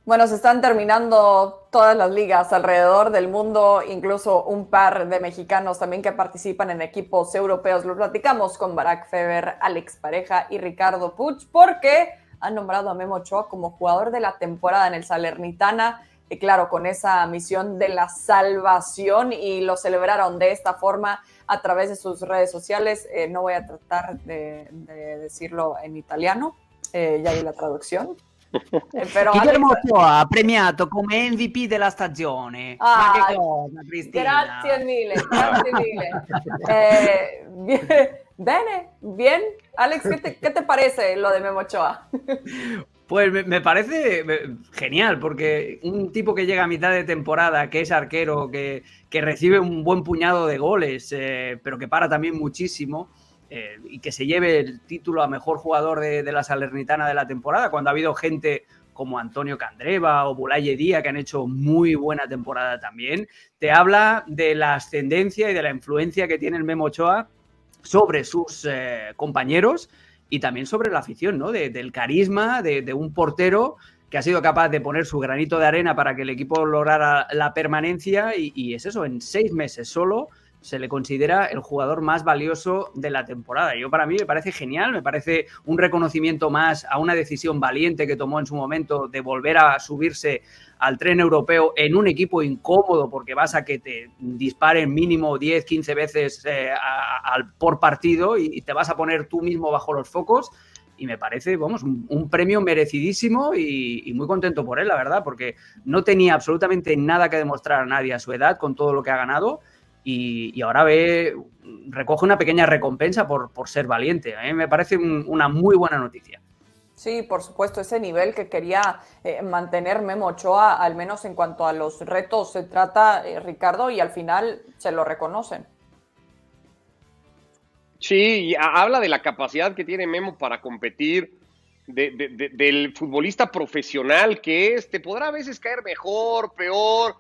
Bueno, se están terminando todas las ligas alrededor del mundo, incluso un par de mexicanos también que participan en equipos europeos. Lo platicamos con Barack Feber, Alex Pareja y Ricardo Puig, porque han nombrado a Memo Ochoa como jugador de la temporada en el Salernitana, y claro, con esa misión de la salvación, y lo celebraron de esta forma a través de sus redes sociales. No voy a tratar de decirlo en italiano, ya vi la traducción. Pero Alex, Guillermo Ochoa premiato come MVP della stagione. Ma che ah, cosa, Cristina? grazie mille, grazie mille. Bene, bien. Alex, ¿qué te parece lo de Memo Ochoa? Pues me parece genial, porque un tipo que llega a mitad de temporada, que es arquero, que recibe un buen puñado de goles, pero que para también muchísimo, y que se lleve el título a mejor jugador de la Salernitana de la temporada, cuando ha habido gente como Antonio Candreva o Boulaye Díaz, que han hecho muy buena temporada también, te habla de la ascendencia y de la influencia que tiene el Memo Ochoa sobre sus compañeros y también sobre la afición, ¿no? Del carisma de un portero que ha sido capaz de poner su granito de arena para que el equipo lograra la permanencia y es eso, en 6 meses solo se le considera el jugador más valioso de la temporada. Yo, para mí, me parece genial, me parece un reconocimiento más a una decisión valiente que tomó en su momento de volver a subirse al tren europeo en un equipo incómodo, porque vas a que te disparen mínimo 10, 15 veces por partido y te vas a poner tú mismo bajo los focos. Y me parece, vamos, un premio merecidísimo y muy contento por él, la verdad, porque no tenía absolutamente nada que demostrar a nadie a su edad con todo lo que ha ganado y ahora recoge una pequeña recompensa por ser valiente. A mí me parece una muy buena noticia. Sí, por supuesto, ese nivel que quería mantener Memo Ochoa, al menos en cuanto a los retos se trata, Ricardo, y al final se lo reconocen. Sí, y habla de la capacidad que tiene Memo para competir, del futbolista profesional que es. Te podrá a veces caer mejor, peor,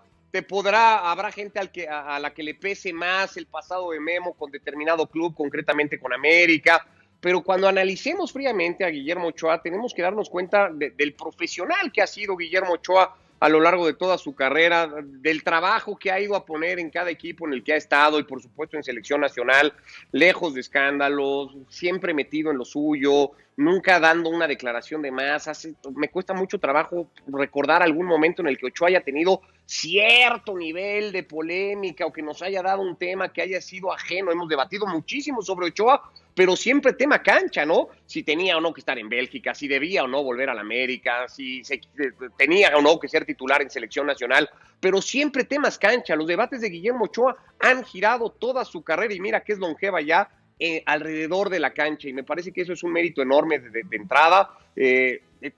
habrá gente a la que le pese más el pasado de Memo con determinado club, concretamente con América, pero cuando analicemos fríamente a Guillermo Ochoa, tenemos que darnos cuenta del profesional que ha sido Guillermo Ochoa a lo largo de toda su carrera, del trabajo que ha ido a poner en cada equipo en el que ha estado y por supuesto en selección nacional, lejos de escándalos, siempre metido en lo suyo, nunca dando una declaración de más. Me cuesta mucho trabajo recordar algún momento en el que Ochoa haya tenido cierto nivel de polémica o que nos haya dado un tema que haya sido ajeno. Hemos debatido muchísimo sobre Ochoa, pero siempre tema cancha, ¿no? Si tenía o no que estar en Bélgica, si debía o no volver a la América, si tenía o no que ser titular en selección nacional, pero siempre temas cancha. Los debates de Guillermo Ochoa han girado toda su carrera y mira que es longeva ya alrededor de la cancha y me parece que eso es un mérito enorme de entrada,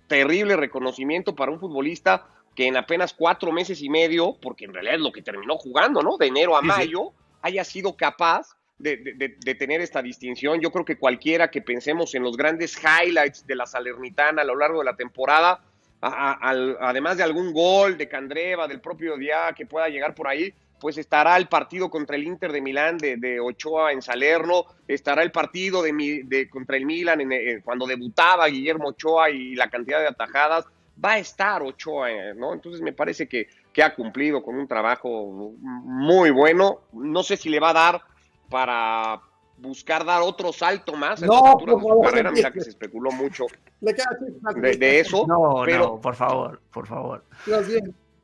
terrible reconocimiento para un futbolista que en apenas 4 meses y medio, porque en realidad es lo que terminó jugando, ¿no? De enero a mayo, haya sido capaz de tener esta distinción. Yo creo que cualquiera que pensemos en los grandes highlights de la Salernitana a lo largo de la temporada, además de algún gol de Candreva, del propio Díaz que pueda llegar por ahí, pues estará el partido contra el Inter de Milán de Ochoa en Salerno, estará el partido contra el Milan cuando debutaba Guillermo Ochoa y la cantidad de atajadas. Va a estar Ochoa, ¿no? Entonces me parece que ha cumplido con un trabajo muy bueno. No sé si le va a dar para buscar dar otro salto más a estas alturas de su carrera. Mira que se especuló mucho de eso. No, pero no, por favor, por favor.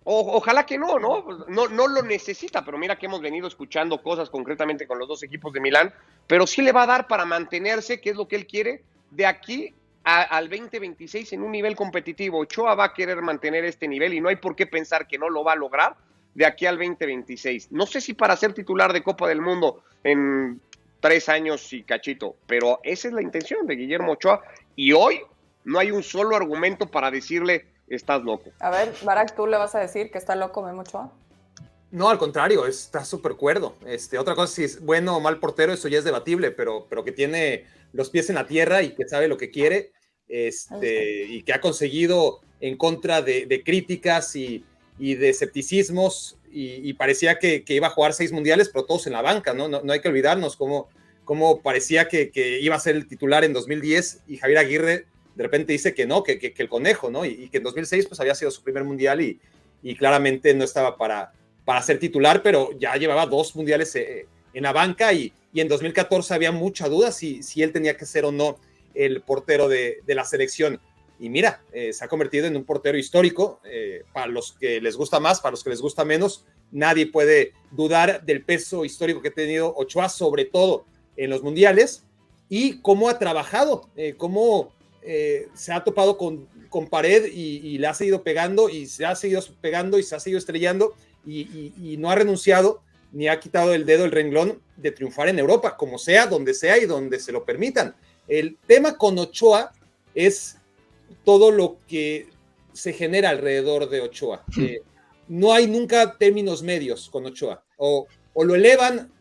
Ojalá que no, ¿no? No lo necesita, pero mira que hemos venido escuchando cosas concretamente con los dos equipos de Milán, pero sí le va a dar para mantenerse, que es lo que él quiere, de aquí al 2026 en un nivel competitivo. Ochoa va a querer mantener este nivel y no hay por qué pensar que no lo va a lograr de aquí al 2026. No sé si para ser titular de Copa del Mundo en 3 años y cachito, pero esa es la intención de Guillermo Ochoa y hoy no hay un solo argumento para decirle estás loco. A ver, Barack, ¿tú le vas a decir que está loco Memo Ochoa? No, al contrario, está súper cuerdo. Otra cosa, si es bueno o mal portero, eso ya es debatible, pero que tiene los pies en la tierra y que sabe lo que quiere, y que ha conseguido en contra de críticas y de escepticismos, y parecía que iba a jugar 6 mundiales, pero todos en la banca, ¿no? No hay que olvidarnos cómo parecía que iba a ser el titular en 2010 y Javier Aguirre de repente dice que no, que el Conejo, ¿no? Y que en 2006 pues había sido su primer mundial y claramente no estaba para ser titular, pero ya llevaba 2 mundiales en la banca y en 2014 había mucha duda si él tenía que ser o no el portero de la selección. Y mira, se ha convertido en un portero histórico, para los que les gusta más, para los que les gusta menos. Nadie puede dudar del peso histórico que ha tenido Ochoa, sobre todo en los mundiales, y cómo ha trabajado, cómo se ha topado con pared y le ha seguido pegando y se ha seguido pegando y se ha seguido estrellando y no ha renunciado ni ha quitado el dedo del renglón de triunfar en Europa, como sea, donde sea y donde se lo permitan. El tema con Ochoa es todo lo que se genera alrededor de Ochoa. No hay nunca términos medios con Ochoa. O lo elevan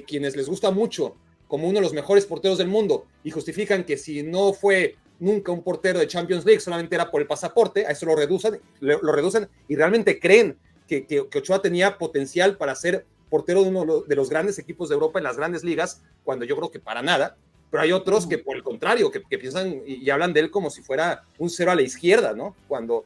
quienes les gusta mucho como uno de los mejores porteros del mundo y justifican que si no fue nunca un portero de Champions League solamente era por el pasaporte, a eso lo reducen y realmente creen que Ochoa tenía potencial para ser portero de uno de los grandes equipos de Europa en las grandes ligas, cuando yo creo que para nada. Pero hay otros que por el contrario, que piensan y hablan de él como si fuera un cero a la izquierda, ¿no? Cuando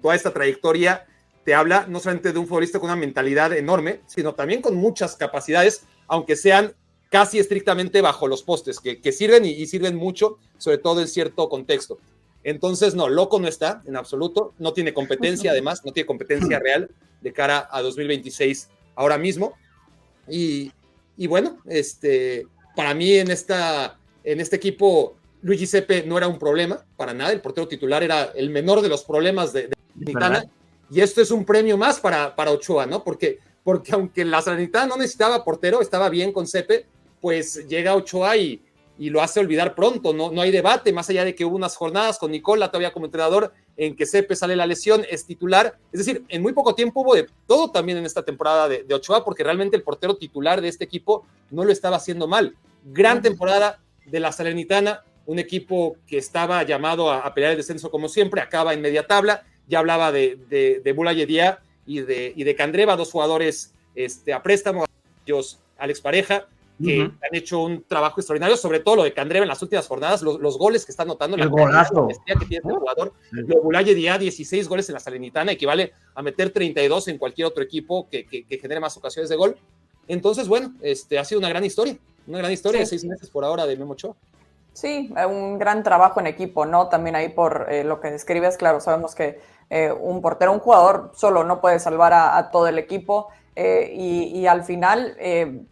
toda esta trayectoria te habla no solamente de un futbolista con una mentalidad enorme, sino también con muchas capacidades, aunque sean casi estrictamente bajo los postes, que sirven y sirven mucho, sobre todo en cierto contexto. Entonces, no, loco no está en absoluto, no tiene competencia además, no tiene competencia real de cara a 2026 ahora mismo. Y bueno, para mí en este equipo, Luigi Sepe no era un problema para nada, el portero titular era el menor de los problemas de Salernitana, y esto es un premio más para Ochoa, ¿no? Porque aunque la Salernitana no necesitaba portero, estaba bien con Sepe, pues llega Ochoa y lo hace olvidar pronto, no hay debate, más allá de que hubo unas jornadas con Nicola todavía como entrenador, en que Sepe sale la lesión, es titular, es decir, en muy poco tiempo hubo de todo también en esta temporada de Ochoa, porque realmente el portero titular de este equipo no lo estaba haciendo mal. Gran temporada de la Salernitana, un equipo que estaba llamado a pelear el descenso como siempre, acaba en media tabla, ya hablaba de Boulaye Dia y de Candreva, 2 jugadores a préstamo, ellos Alex Pareja, que han hecho un trabajo extraordinario, sobre todo lo de Candreva en las últimas jornadas, los goles que está anotando, el golazo que tiene este jugador. Lo de Boulaye Dia, 16 goles en la Salernitana, equivale a meter 32 en cualquier otro equipo que genere más ocasiones de gol. Entonces, bueno, ha sido una gran historia de 6 meses por ahora de Memo Ochoa. Sí, un gran trabajo en equipo, ¿no? También ahí por lo que describes, claro, sabemos que un portero, un jugador solo no puede salvar a todo el equipo y al final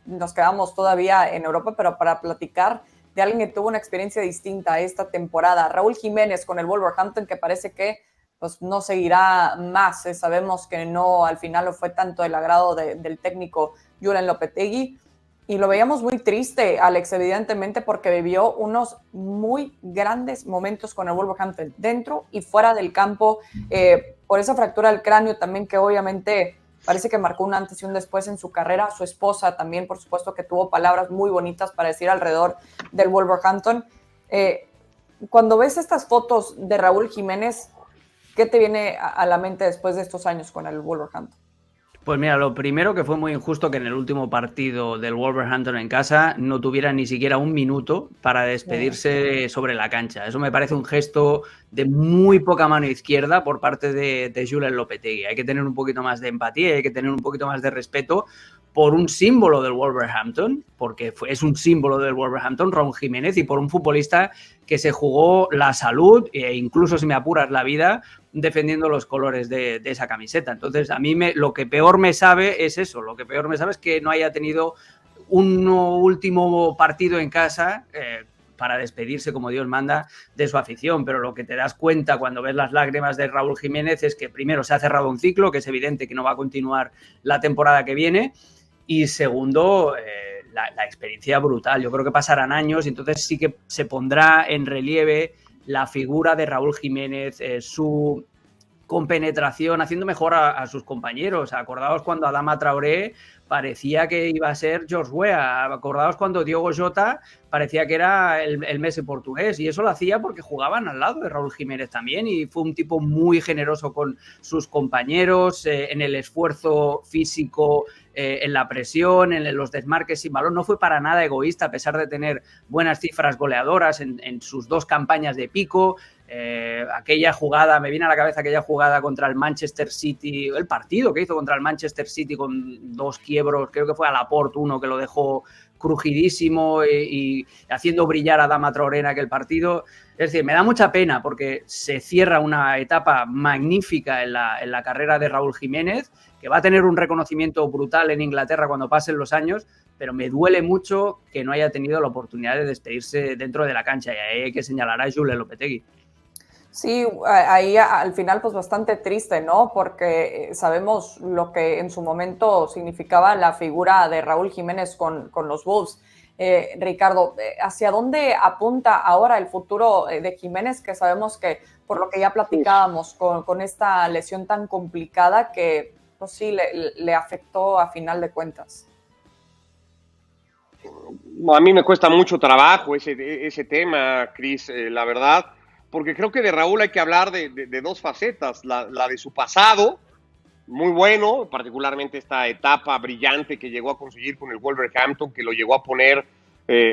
nos quedamos todavía en Europa, pero para platicar de alguien que tuvo una experiencia distinta esta temporada, Raúl Jiménez con el Wolverhampton, que parece que pues, no seguirá más. Sabemos que no, al final no fue tanto el agrado del técnico Julen Lopetegui. Y lo veíamos muy triste, Alex, evidentemente, porque vivió unos muy grandes momentos con el Wolverhampton, dentro y fuera del campo, por esa fractura del cráneo también que obviamente parece que marcó un antes y un después en su carrera. Su esposa también, por supuesto, que tuvo palabras muy bonitas para decir alrededor del Wolverhampton. Cuando ves estas fotos de Raúl Jiménez, ¿qué te viene a la mente después de estos años con el Wolverhampton? Pues mira, lo primero que fue muy injusto que en el último partido del Wolverhampton en casa no tuviera ni siquiera un minuto para despedirse sobre la cancha. Eso me parece un gesto de muy poca mano izquierda por parte de Julen Lopetegui. Hay que tener un poquito más de empatía, hay que tener un poquito más de respeto por un símbolo del Wolverhampton, porque es un símbolo del Wolverhampton, Raúl Jiménez, y por un futbolista que se jugó la salud e incluso, si me apuras, la vida defendiendo los colores de esa camiseta. Entonces, a mí lo que peor me sabe es eso, lo que peor me sabe es que no haya tenido un último partido en casa para despedirse, como Dios manda, de su afición. Pero lo que te das cuenta cuando ves las lágrimas de Raúl Jiménez es que primero se ha cerrado un ciclo, que es evidente que no va a continuar la temporada que viene, y segundo, la experiencia brutal. Yo creo que pasarán años y entonces sí que se pondrá en relieve la figura de Raúl Jiménez, su con penetración, haciendo mejor a sus compañeros. Acordaos cuando Adama Traoré parecía que iba a ser George Weah. Acordaos cuando Diogo Jota parecía que era el Messi portugués, y eso lo hacía porque jugaban al lado de Raúl Jiménez también, y fue un tipo muy generoso con sus compañeros, en el esfuerzo físico, en la presión, en los desmarques sin balón. No fue para nada egoísta, a pesar de tener buenas cifras goleadoras en sus 2 campañas de pico. Aquella jugada, me viene a la cabeza aquella jugada contra el Manchester City, el partido que hizo contra el Manchester City con 2 quiebros, creo que fue a Laporte uno que lo dejó crujidísimo, y haciendo brillar a Adama Traoré en aquel partido. Es decir, me da mucha pena porque se cierra una etapa magnífica en la carrera de Raúl Jiménez, que va a tener un reconocimiento brutal en Inglaterra cuando pasen los años, pero me duele mucho que no haya tenido la oportunidad de despedirse dentro de la cancha, y ahí hay que señalar a Julen Lopetegui. Sí, ahí al final pues bastante triste, ¿no? Porque sabemos lo que en su momento significaba la figura de Raúl Jiménez con los Wolves. Ricardo, ¿hacia dónde apunta ahora el futuro de Jiménez? Que sabemos que, por lo que ya platicábamos, con esta lesión tan complicada que pues sí le afectó a final de cuentas. A mí me cuesta mucho trabajo ese tema, Cris, la verdad, porque creo que de Raúl hay que hablar de 2 facetas, la de su pasado, muy bueno, particularmente esta etapa brillante que llegó a conseguir con el Wolverhampton, que lo llegó a poner,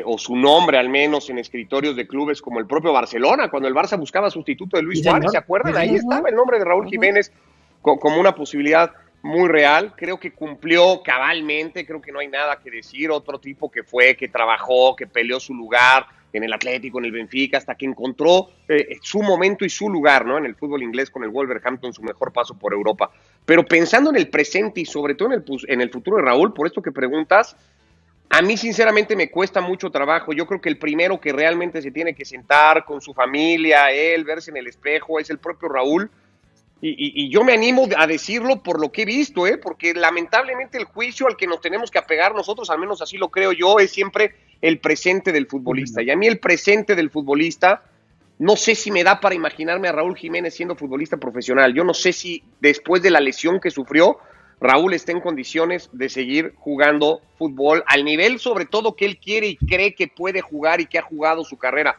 o su nombre al menos, en escritorios de clubes como el propio Barcelona, cuando el Barça buscaba sustituto de Luis Suárez, ¿se acuerdan? Ahí estaba el nombre de Raúl Jiménez como una posibilidad muy real. Creo que cumplió cabalmente, creo que no hay nada que decir. Otro tipo que fue, que trabajó, que peleó su lugar en el Atlético, en el Benfica, hasta que encontró su momento y su lugar, ¿no? En el fútbol inglés con el Wolverhampton, su mejor paso por Europa. Pero pensando en el presente y sobre todo en el futuro de Raúl, por esto que preguntas, a mí sinceramente me cuesta mucho trabajo. Yo creo que el primero que realmente se tiene que sentar con su familia, él, verse en el espejo, es el propio Raúl. Y yo me animo a decirlo por lo que he visto, porque lamentablemente el juicio al que nos tenemos que apegar nosotros, al menos así lo creo yo, es siempre el presente del futbolista. Y a mí el presente del futbolista, no sé si me da para imaginarme a Raúl Jiménez siendo futbolista profesional. Yo no sé si después de la lesión que sufrió, Raúl está en condiciones de seguir jugando fútbol al nivel sobre todo que él quiere y cree que puede jugar y que ha jugado su carrera.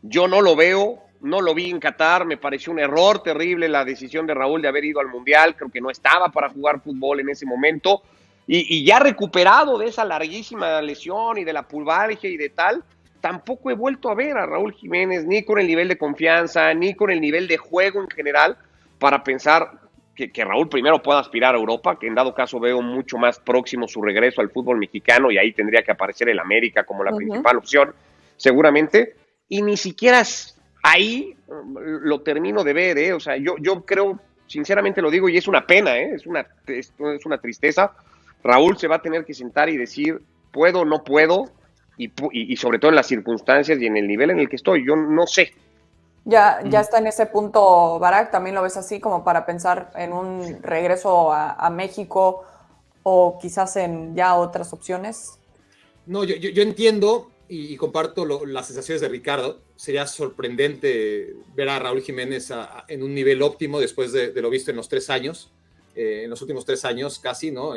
Yo no lo veo. No lo vi en Qatar, me pareció un error terrible la decisión de Raúl de haber ido al Mundial, creo que no estaba para jugar fútbol en ese momento, y ya recuperado de esa larguísima lesión y de la pulvalgia y de tal, tampoco he vuelto a ver a Raúl Jiménez, ni con el nivel de confianza, ni con el nivel de juego en general, para pensar que Raúl primero pueda aspirar a Europa, que en dado caso veo mucho más próximo su regreso al fútbol mexicano, y ahí tendría que aparecer el América como la principal opción, seguramente, y ni siquiera ahí lo termino de ver, o sea, yo creo, sinceramente lo digo, y es una pena, es una tristeza. Raúl se va a tener que sentar y decir, puedo o no puedo, y sobre todo en las circunstancias y en el nivel en el que estoy, yo no sé. Ya está en ese punto, Barak, ¿también lo ves así como para pensar en un regreso a México o quizás en ya otras opciones? No, yo entiendo y comparto las sensaciones de Ricardo. Sería sorprendente ver a Raúl Jiménez en un nivel óptimo después de lo visto en los 3 años, en los últimos 3 años casi, ¿no?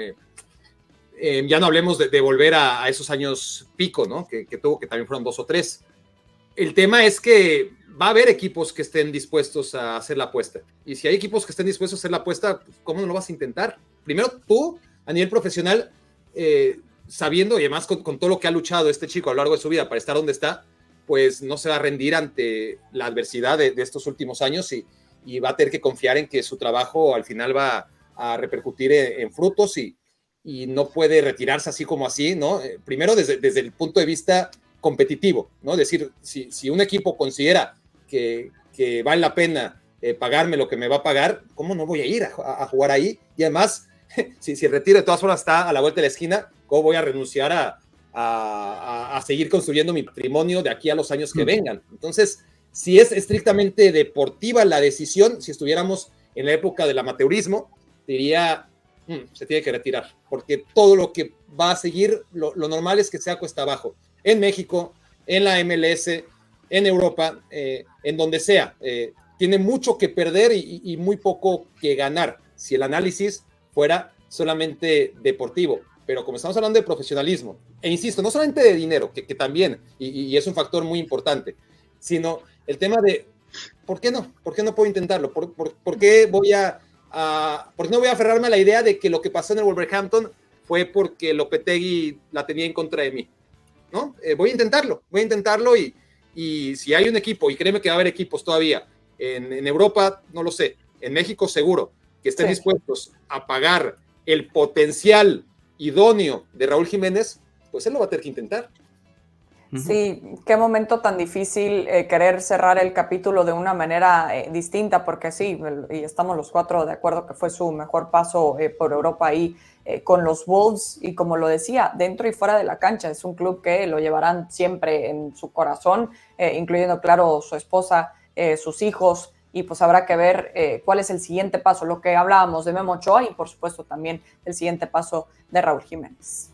Ya no hablemos de volver a esos años pico, ¿no? Que tuvo, que también fueron 2 o 3. El tema es que va a haber equipos que estén dispuestos a hacer la apuesta. Y si hay equipos que estén dispuestos a hacer la apuesta, ¿cómo no lo vas a intentar? Primero tú, a nivel profesional, sabiendo, y además con todo lo que ha luchado este chico a lo largo de su vida para estar donde está, pues no se va a rendir ante la adversidad de estos últimos años, y va a tener que confiar en que su trabajo al final va a repercutir en frutos, y no puede retirarse así como así, ¿no? Primero desde el punto de vista competitivo, ¿no? Es decir, si un equipo considera que vale la pena pagarme lo que me va a pagar, ¿cómo no voy a ir a jugar ahí? Y además, si el retiro de todas formas está a la vuelta de la esquina, ¿cómo voy a renunciar a seguir construyendo mi patrimonio de aquí a los años que vengan? Entonces, si es estrictamente deportiva la decisión, si estuviéramos en la época del amateurismo, diría, se tiene que retirar, porque todo lo que va a seguir, lo normal es que sea cuesta abajo, en México, en la MLS, en Europa, en donde sea. tiene mucho que perder y muy poco que ganar si el análisis fuera solamente deportivo. Pero como estamos hablando de profesionalismo, e insisto, no solamente de dinero, que también, y es un factor muy importante, sino el tema de ¿por qué no? ¿Por qué no puedo intentarlo? ¿Por qué voy ¿por qué no voy a aferrarme a la idea de que lo que pasó en el Wolverhampton fue porque Lopetegui la tenía en contra de mí? ¿No? Voy a intentarlo y si hay un equipo, y créeme que va a haber equipos todavía, en Europa, no lo sé, en México seguro, que estén dispuestos a pagar el potencial idóneo de Raúl Jiménez, pues él lo va a tener que intentar. Sí, qué momento tan difícil querer cerrar el capítulo de una manera distinta, porque sí, y estamos los cuatro de acuerdo que fue su mejor paso por Europa ahí con los Wolves, y como lo decía, dentro y fuera de la cancha, es un club que lo llevarán siempre en su corazón, incluyendo, claro, su esposa, sus hijos, y pues habrá que ver cuál es el siguiente paso, lo que hablábamos de Memo Ochoa y por supuesto también el siguiente paso de Raúl Jiménez.